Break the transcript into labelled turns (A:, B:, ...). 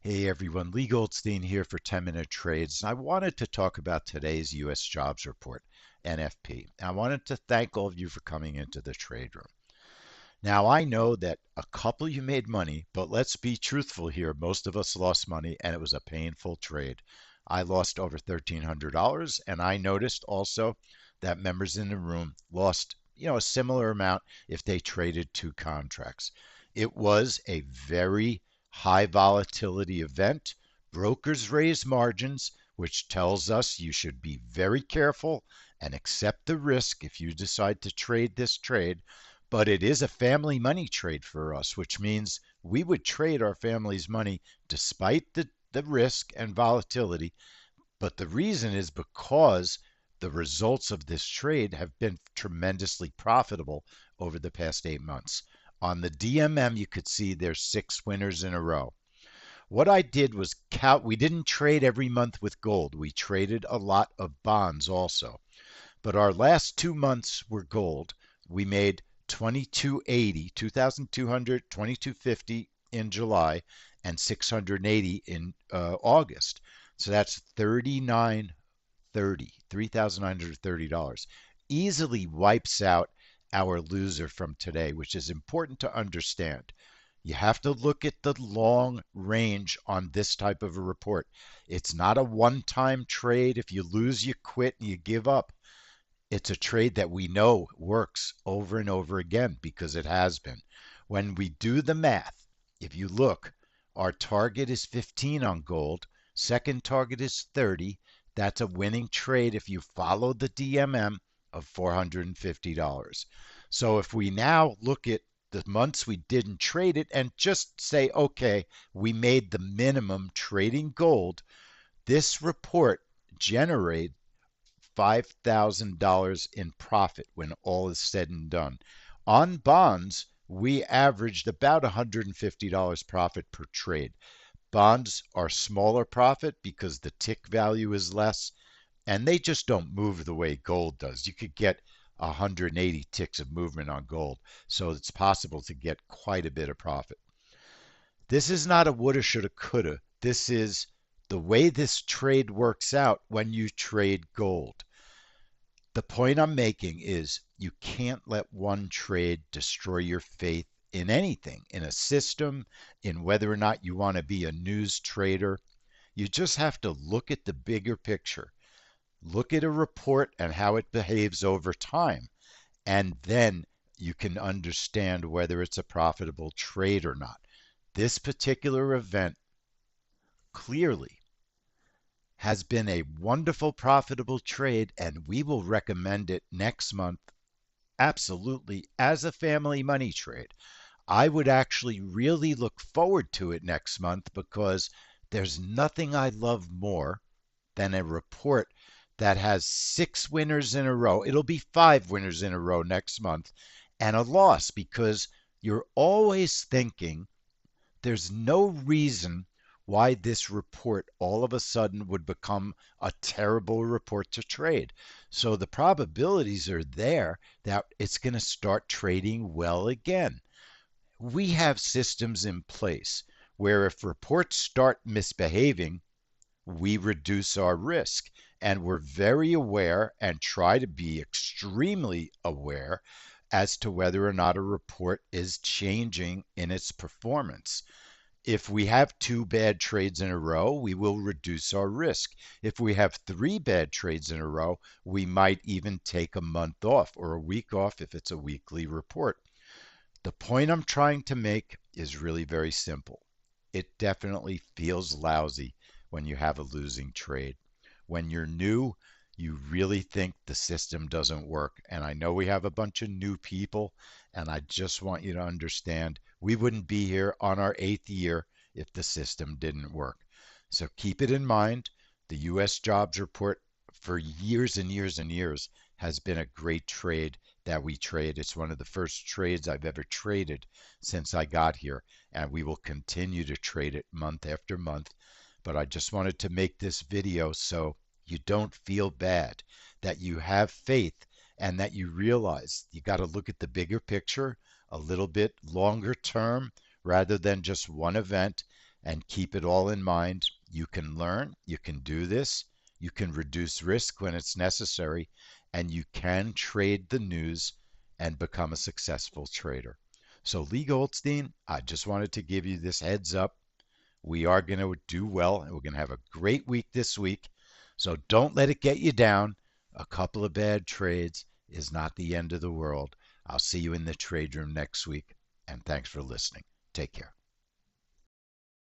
A: Hey everyone, Lee Goldstein here for 10-Minute Trades. I wanted to talk about today's U.S. jobs report, NFP. I wanted to thank all of you for coming into the trade room. Now, I know that a couple of you made money, but let's be truthful here. Most of us lost money, and it was a painful trade. I lost over $1,300, and I noticed also that members in the room lost, a similar amount if they traded two contracts. It was a very high volatility event. Brokers raise margins, which tells us you should be very careful and accept the risk if you decide to trade this trade. But it is a family money trade for us, which means we would trade our family's money despite the risk and volatility. But the reason is because the results of this trade have been tremendously profitable over the past 8 months. On the DMM, you could see there's 6 winners in a row. What I did was we didn't trade every month with gold. We traded a lot of bonds also. But our last 2 months were gold. We made 2280, 2200, 2250 in July, and 680 in August. So that's 3930, $3,930. Easily wipes out our loser from today, which is important to understand. You have to look at the long range on this type of a report. It's not a one-time trade. If you lose, you quit and you give up. It's a trade that we know works over and over again because it has been. When we do the math, if you look, our target is 15 on gold. Second target is 30. That's a winning trade if you follow the DMM of $450. So if we now look at the months we didn't trade it and just say, okay, we made the minimum trading gold, this report generated $5,000 in profit when all is said and done. On bonds, we averaged about $150 profit per trade. Bonds are smaller profit because the tick value is less, and they just don't move the way gold does. You could get 180 ticks of movement on gold, so it's possible to get quite a bit of profit. This is not a woulda, shoulda, coulda. This is the way this trade works out when you trade gold. The point I'm making is you can't let one trade destroy your faith in anything, in a system, in whether or not you want to be a news trader. You just have to look at the bigger picture. Look at a report and how it behaves over time, and then you can understand whether it's a profitable trade or not. This particular event clearly has been a wonderful, profitable trade, and we will recommend it next month absolutely as a family money trade. I would actually really look forward to it next month because there's nothing I love more than a report that has 6 winners in a row. It'll be 5 winners in a row next month and a loss because you're always thinking there's no reason why this report all of a sudden would become a terrible report to trade. So the probabilities are there that it's going to start trading well again. We have systems in place where if reports start misbehaving, we reduce our risk. And we're very aware and try to be extremely aware as to whether or not a report is changing in its performance. If we have 2 bad trades in a row, we will reduce our risk. If we have 3 bad trades in a row, we might even take a month off or a week off if it's a weekly report. The point I'm trying to make is really very simple. It definitely feels lousy when you have a losing trade. When you're new, you really think the system doesn't work. And I know we have a bunch of new people, and I just want you to understand we wouldn't be here on our 8th year if the system didn't work. So keep it in mind. The U.S. jobs report for years and years and years has been a great trade that we trade. It's one of the first trades I've ever traded since I got here, and we will continue to trade it month after month. But I just wanted to make this video so you don't feel bad, that you have faith, and that you realize you got to look at the bigger picture a little bit longer term rather than just one event. And keep it all in mind. You can learn, you can do this, you can reduce risk when it's necessary, and you can trade the news and become a successful trader. So, Leigh Goldstein, I just wanted to give you this heads up. We are going to do well, and we're going to have a great week this week. So, don't let it get you down. A couple of bad trades is not the end of the world. I'll see you in the trade room next week, and thanks for listening. Take care.